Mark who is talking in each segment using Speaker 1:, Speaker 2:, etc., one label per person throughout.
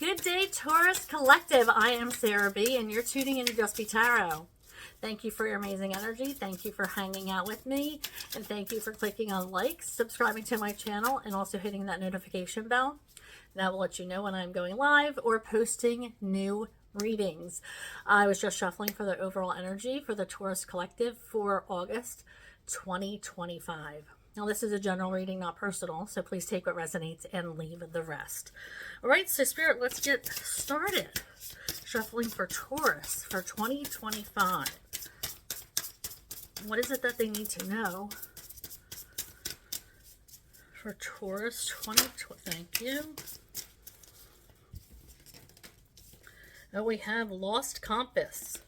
Speaker 1: Good day, Taurus Collective. I am Sarah B, and you're tuning into Just Be Tarot. Thank you for your amazing energy. Thank you for hanging out with me. And thank you for clicking on like, subscribing to my channel, and also hitting that notification bell. That will let you know when I'm going live or posting new readings. I was just shuffling for the overall energy for the Taurus Collective for August 2025. Now, this is a general reading, not personal, so please take what resonates and leave the rest. All right, so Spirit, let's get started. Shuffling for Taurus for 2025. What is it that they need to know for Taurus 2020? Thank you. Now we have lost compass,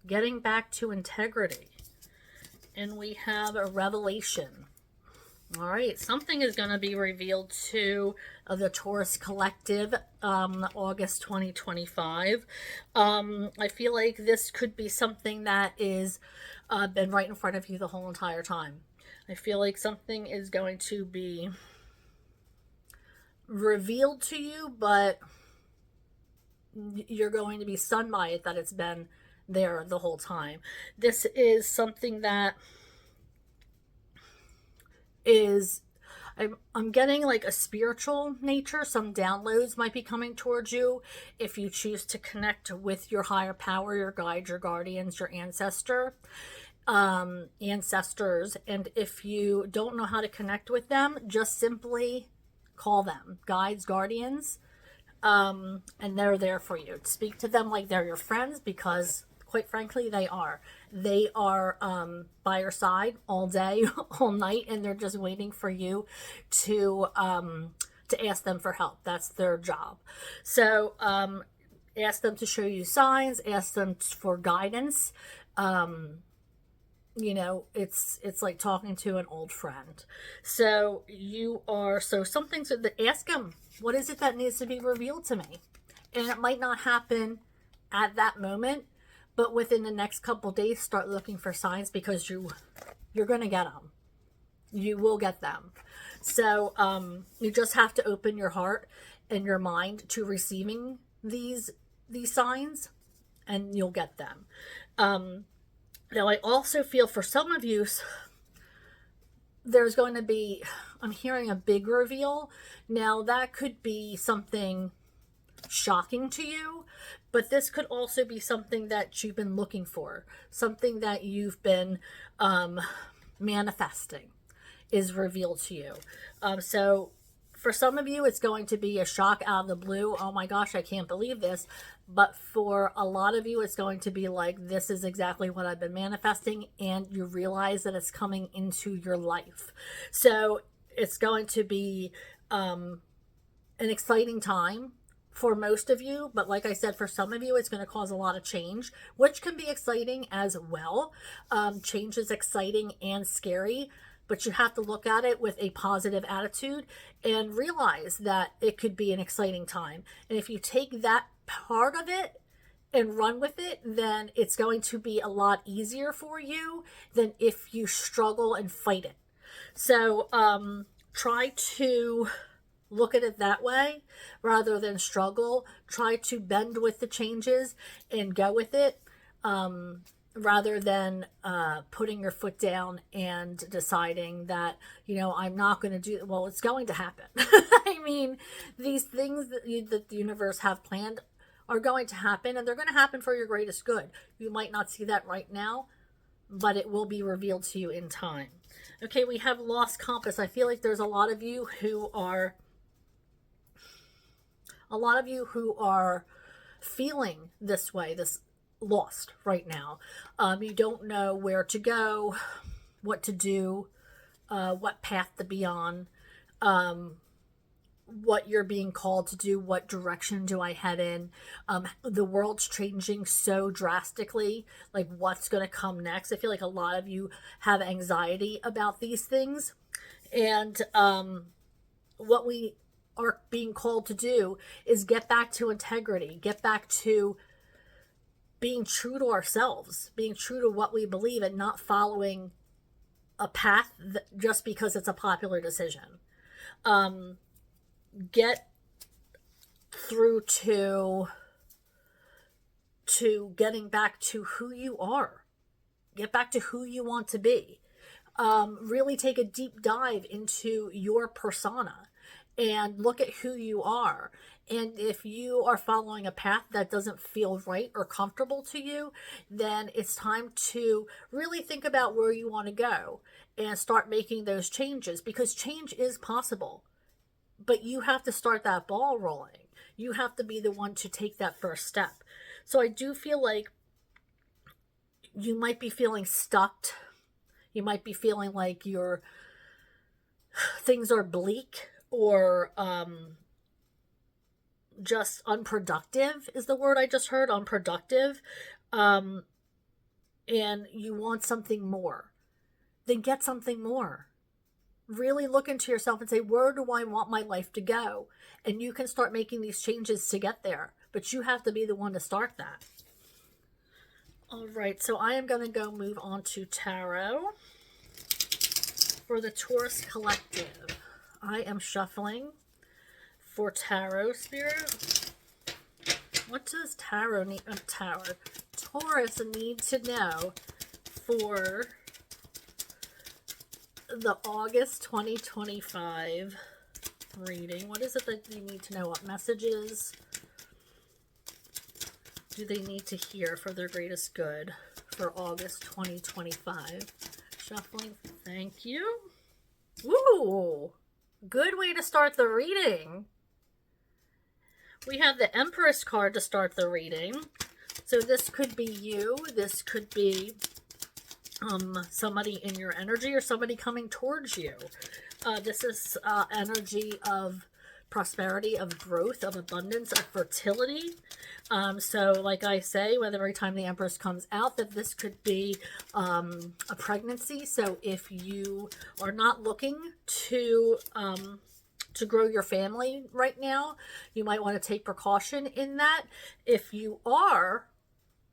Speaker 1: getting back to integrity, and we have a revelation. All right, something is going to be revealed to the Taurus Collective August 2025. I feel like this could be something that is been right in front of you the whole entire time. I feel like something is going to be revealed to you, but you're going to be stunned by it that it's been there the whole time. This is something that is, I'm getting like a spiritual nature. Some downloads might be coming towards you if you choose to connect with your higher power, your guide, your guardians, your ancestors. And if you don't know how to connect with them, just simply call them guides, guardians, and they're there for you. Speak to them like they're your friends, because quite frankly, they are. They are by your side all day, all night, and they're just waiting for you to ask them for help. That's their job. So ask them to show you signs. Ask them for guidance. You know, it's like talking to an old friend. So something's ask them, what is it that needs to be revealed to me? And it might not happen at that moment, but within the next couple days, start looking for signs, because you're going to get them. You will get them. So you just have to open your heart and your mind to receiving these signs, and you'll get them. Now, I also feel for some of you, there's going to be, I'm hearing a big reveal. Now, that could be something shocking to you, but this could also be something that you've been looking for, something that you've been manifesting is revealed to you. So for some of you, it's going to be a shock out of the blue. Oh my gosh, I can't believe this. But for a lot of you, it's going to be like, this is exactly what I've been manifesting, and you realize that it's coming into your life. So it's going to be an exciting time for most of you, but like I said, for some of you, it's going to cause a lot of change, which can be exciting as well. Change is exciting and scary, but you have to look at it with a positive attitude and realize that it could be an exciting time. And if you take that part of it and run with it, then it's going to be a lot easier for you than if you struggle and fight it. So try to look at it that way rather than struggle. Try to bend with the changes and go with it, rather than putting your foot down and deciding that, you know, I'm not going to do, well, it's going to happen. I mean, these things that the universe have planned are going to happen, and they're going to happen for your greatest good. You might not see that right now, but it will be revealed to you in time. Okay, we have lost compass. I feel like there's a lot of you who are feeling this way, this lost right now. You don't know where to go, what to do, what path to be on, what you're being called to do, what direction do I head in. The world's changing so drastically, like what's going to come next. I feel like a lot of you have anxiety about these things, and what we are being called to do is get back to integrity, get back to being true to ourselves, being true to what we believe, and not following a path just because it's a popular decision. Get through to getting back to who you are. Get back to who you want to be. Really take a deep dive into your persona and look at who you are. And if you are following a path that doesn't feel right or comfortable to you, then it's time to really think about where you want to go and start making those changes, because change is possible. But you have to start that ball rolling. You have to be the one to take that first step. So I do feel like you might be feeling stuck. You might be feeling like things are bleak, or just unproductive is the word I just heard, unproductive. And you want something more. Then get something more. Really look into yourself and say, where do I want my life to go? And you can start making these changes to get there. But you have to be the one to start that. All right, so I am going to go move on to tarot for the Taurus collective. I am shuffling for tarot spirit. What does Taurus need to know for the August 2025 reading? What is it that you need to know? What messages do they need to hear for their greatest good for August 2025? Shuffling. Thank you. Ooh, good way to start the reading. We have the Empress card to start the reading. So this could be you. This could be somebody in your energy, or somebody coming towards you. This is energy of prosperity, of growth, of abundance, of fertility. So like I say, whether every time the Empress comes out, that this could be a pregnancy. So if you are not looking to grow your family right now, you might want to take precaution in that. If you are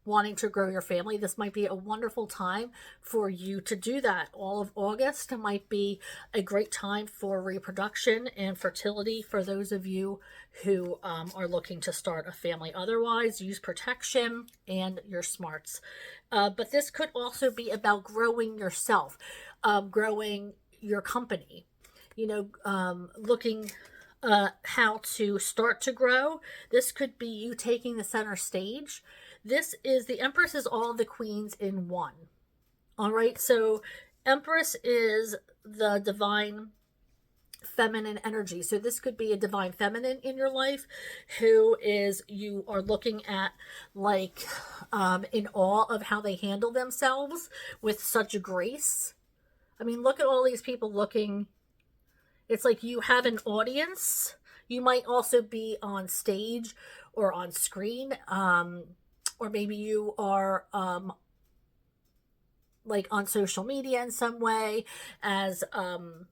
Speaker 1: wanting to grow your family, this might be a wonderful time for you to do that. All of August might be a great time for reproduction and fertility for those of you who are looking to start a family. Otherwise, use protection and your smarts. But this could also be about growing yourself, growing your company, looking how to start to grow. This could be you taking the center stage. The Empress is all the queens in one. All right. So Empress is the divine feminine energy. So this could be a divine feminine in your life you are looking at, like, in awe of how they handle themselves with such grace. I mean, look at all these people looking. It's like you have an audience. You might also be on stage or on screen. Or maybe you are like on social media in some way as an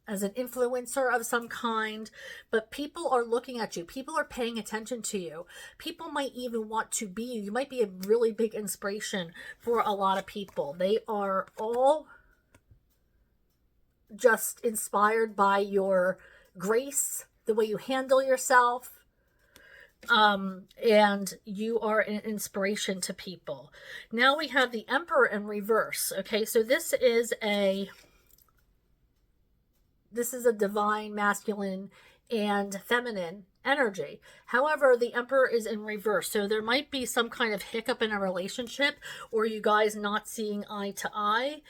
Speaker 1: influencer of some kind. But people are looking at you. People are paying attention to you. People might even want to be you. You might be a really big inspiration for a lot of people. They are all just inspired by your grace, the way you handle yourself. And you are an inspiration to people. Now we have the Emperor in reverse. Okay, so this is a divine masculine and feminine energy. However, the Emperor is in reverse, so there might be some kind of hiccup in a relationship, or you guys not seeing eye to eye.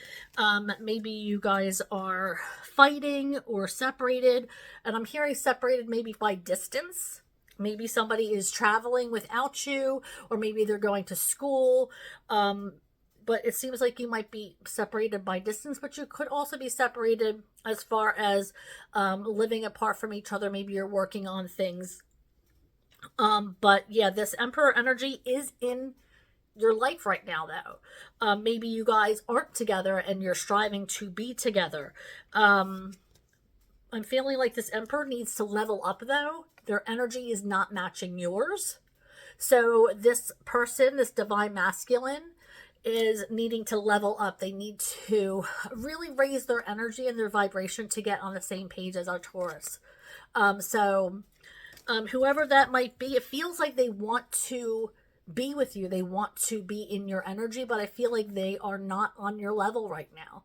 Speaker 1: Maybe you guys are fighting or separated, and I'm hearing separated maybe by distance. Maybe somebody is traveling without you, or maybe they're going to school. But it seems like you might be separated by distance, but you could also be separated as far as living apart from each other. Maybe you're working on things. But yeah, this Emperor energy is in your life right now, though. Maybe you guys aren't together and you're striving to be together. I'm feeling like this Emperor needs to level up, though. Their energy is not matching yours. So this person, this divine masculine, is needing to level up. They need to really raise their energy and their vibration to get on the same page as our Taurus. Whoever that might be, it feels like they want to be with you. They want to be in your energy, but I feel like they are not on your level right now.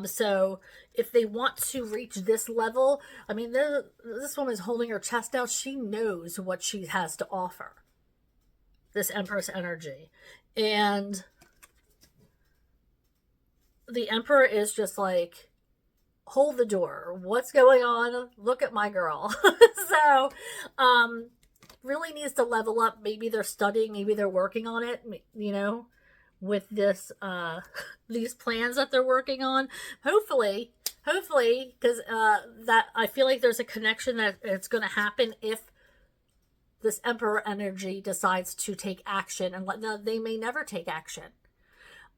Speaker 1: So if they want to reach this level, I mean, this woman's holding her chest out. She knows what she has to offer. This Empress energy. And the Emperor is just like, hold the door. What's going on? Look at my girl. So, really needs to level up. Maybe they're studying, maybe they're working on it, you know, with this, these plans that they're working on. Hopefully, because that I feel like there's a connection that it's going to happen if this Emperor energy decides to take action. And now, they may never take action,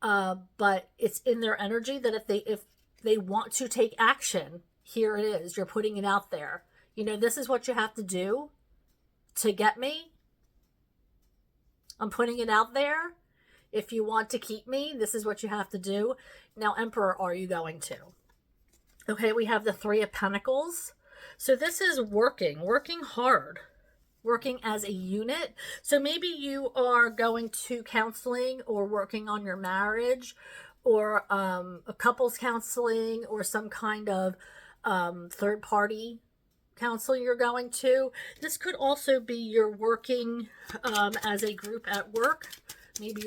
Speaker 1: but it's in their energy that if they want to take action, here it is. You're putting it out there. You know, this is what you have to do to get me. I'm putting it out there. If you want to keep me, this is what you have to do. Now, Emperor, are you going to? Okay, we have the Three of Pentacles. So this is working hard, working as a unit. So maybe you are going to counseling or working on your marriage, or a couples counseling, or some kind of third party counseling you're going to. This could also be you're working as a group at work. Maybe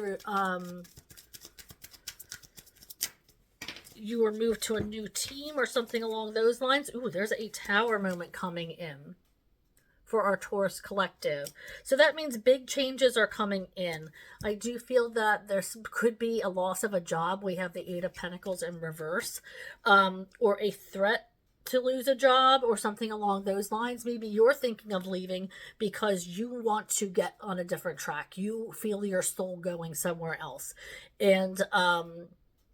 Speaker 1: you were moved to a new team or something along those lines. Ooh, there's a Tower moment coming in for our Taurus collective. So that means big changes are coming in. I do feel that there could be a loss of a job. We have the Eight of Pentacles in reverse, or a threat to lose a job or something along those lines. Maybe you're thinking of leaving because you want to get on a different track. You feel your soul going somewhere else, and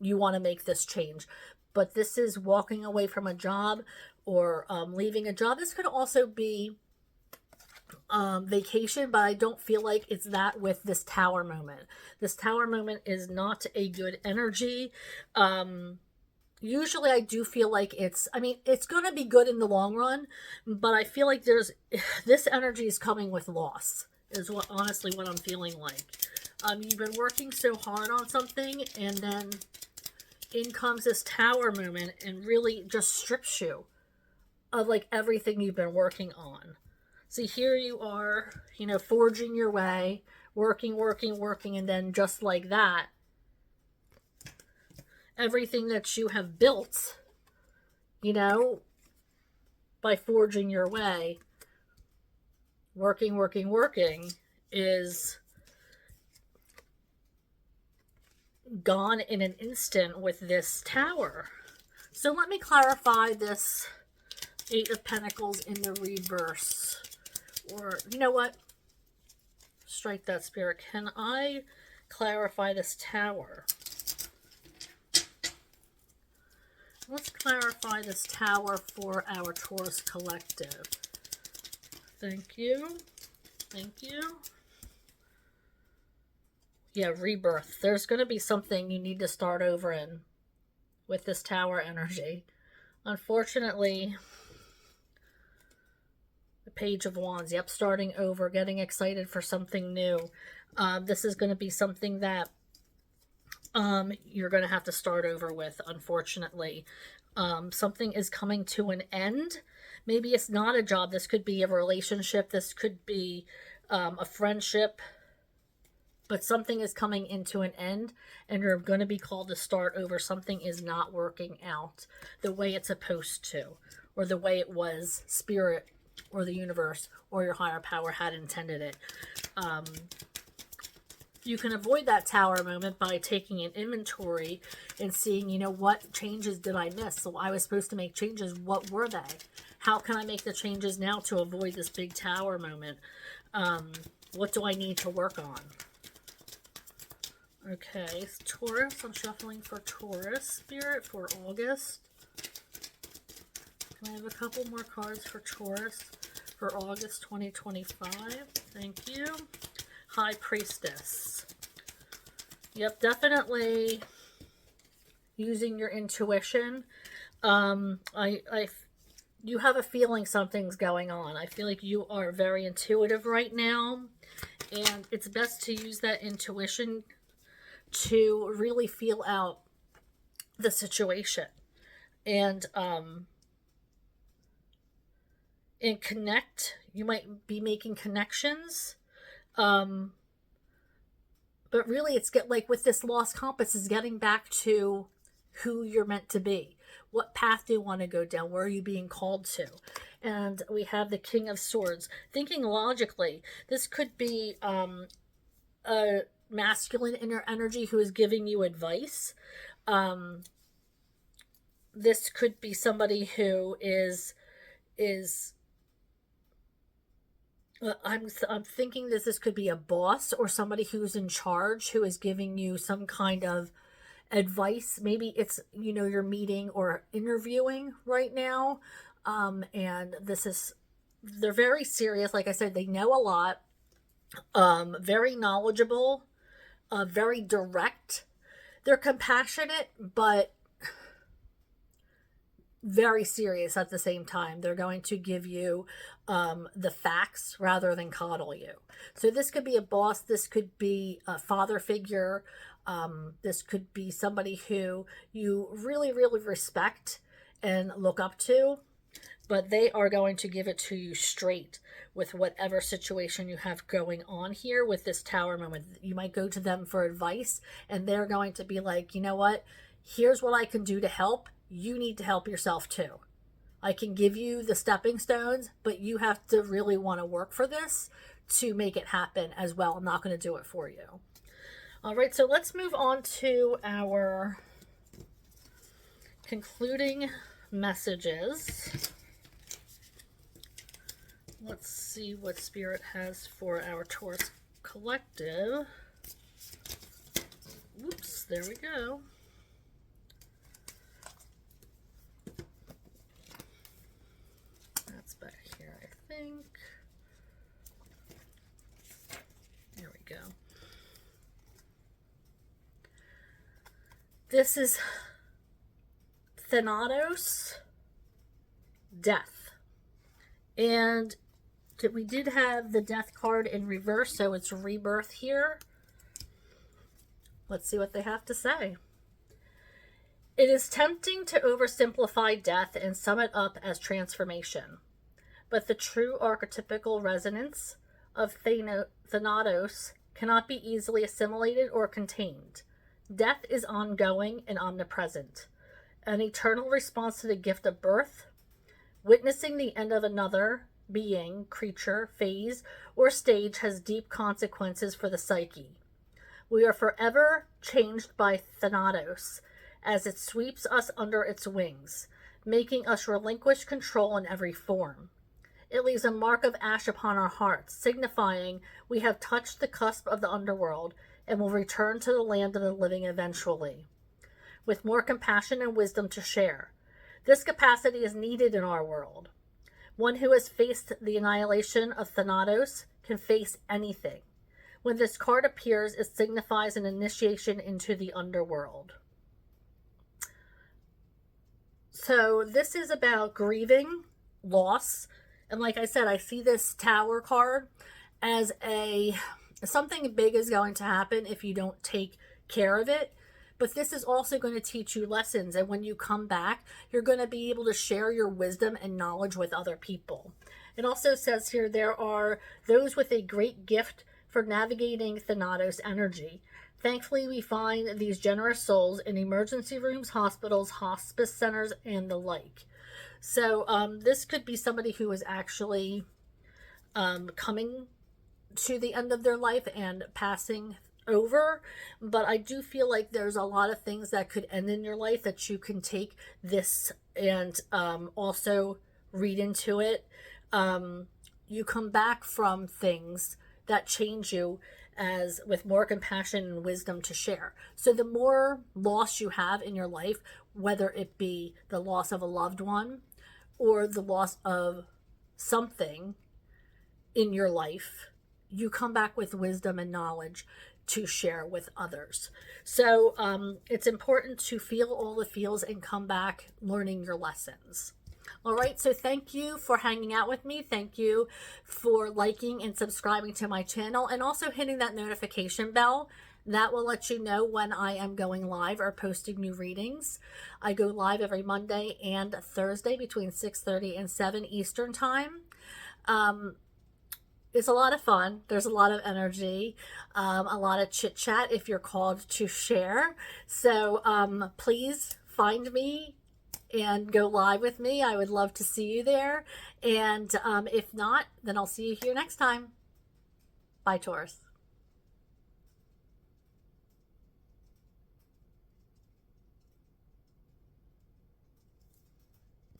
Speaker 1: you want to make this change. But this is walking away from a job, or leaving a job. This could also be vacation, but I don't feel like it's that with this Tower moment. This Tower moment is not a good energy. Usually I do feel like it's going to be good in the long run, but I feel like this energy is coming with loss, is honestly what I'm feeling like. You've been working so hard on something, and then in comes this Tower moment and really just strips you of like everything you've been working on. See, here you are, you know, forging your way, working, and then just like that, everything that you have built, you know, by forging your way, working, is gone in an instant with this Tower. So let me clarify this Eight of Pentacles in the reverse. Or, you know what? Strike that, Spirit. Can I clarify this Tower? Let's clarify this Tower for our Taurus collective. Thank you. Yeah, rebirth. There's going to be something you need to start over in with this Tower energy. Unfortunately, the Page of Wands. Yep, starting over, getting excited for something new. This is going to be something that you're going to have to start over with, unfortunately. Something is coming to an end. Maybe it's not a job. This could be a relationship. This could be a friendship. But something is coming into an end, and you're going to be called to start over. Something is not working out the way it's supposed to, or the way it was Spirit or the universe or your higher power had intended it. You can avoid that Tower moment by taking an inventory and seeing, you know, what changes did I miss? So I was supposed to make changes. What were they? How can I make the changes now to avoid this big Tower moment? What do I need to work on? Okay, Taurus. I'm shuffling for Taurus, Spirit, for August. Can I have a couple more cards for Taurus for August 2025? Thank you. High Priestess. Yep, definitely using your intuition. I you have a feeling something's going on. I feel like you are very intuitive right now, and it's best to use that intuition to really feel out the situation and and connect. You might be making connections, um, but really, it's get like with this lost compass is getting back to who you're meant to be. What path do you want to go down? Where are you being called to? And we have the King of Swords. Thinking logically, this could be a masculine inner energy who is giving you advice. Um, this could be somebody who is I'm thinking this could be a boss or somebody who's in charge who is giving you some kind of advice. Maybe it's, you know, you're meeting or interviewing right now, and they're very serious. Like I said, they know a lot, very knowledgeable, very direct. They're compassionate, but very serious at the same time. They're going to give you the facts rather than coddle you. So this could be a boss, this could be a father figure, this could be somebody who you really, really respect and look up to, but they are going to give it to you straight with whatever situation you have going on here with this Tower moment. You might go to them for advice, and they're going to be like, you know what? Here's what I can do to help. You need to help yourself too. I can give you the stepping stones, but you have to really want to work for this to make it happen as well. I'm not going to do it for you. All right, so let's move on to our concluding messages. Let's see what Spirit has for our Taurus collective. Oops, there we go. That's back here, I think. There we go. This is Thanatos, death. And we did have the death card in reverse, so it's rebirth here. Let's see what they have to say. It is tempting to oversimplify death and sum it up as transformation, but the true archetypical resonance of Thanatos cannot be easily assimilated or contained. Death is ongoing and omnipresent, an eternal response to the gift of birth. Witnessing the end of another being, creature, phase, or stage has deep consequences for the psyche. We are forever changed by Thanatos as it sweeps us under its wings, making us relinquish control in every form. It leaves a mark of ash upon our hearts, signifying we have touched the cusp of the underworld and will return to the land of the living eventually, with more compassion and wisdom to share. This capacity is needed in our world. One who has faced the annihilation of Thanatos can face anything. When this card appears, it signifies an initiation into the underworld. So this is about grieving, loss, and like I said, I see this Tower card as something big is going to happen if you don't take care of it. But this is also going to teach you lessons. And when you come back, you're going to be able to share your wisdom and knowledge with other people. It also says here, there are those with a great gift for navigating Thanatos energy. Thankfully, we find these generous souls in emergency rooms, hospitals, hospice centers, and the like. So this could be somebody who is actually coming to the end of their life and passing over, but I do feel like there's a lot of things that could end in your life that you can take this and also read into it. You come back from things that change you as with more compassion and wisdom to share. So the more loss you have in your life, whether it be the loss of a loved one or the loss of something in your life, you come back with wisdom and knowledge to share with others. So it's important to feel all the feels and come back learning your lessons. All right, so thank you for hanging out with me. Thank you for liking and subscribing to my channel, and also hitting that notification bell. That will let you know when I am going live or posting new readings. I go live every Monday and Thursday between 6:30 and 7 Eastern Time. It's a lot of fun. There's a lot of energy, a lot of chit chat if you're called to share. So please find me and go live with me. I would love to see you there. And if not, then I'll see you here next time. Bye, Taurus.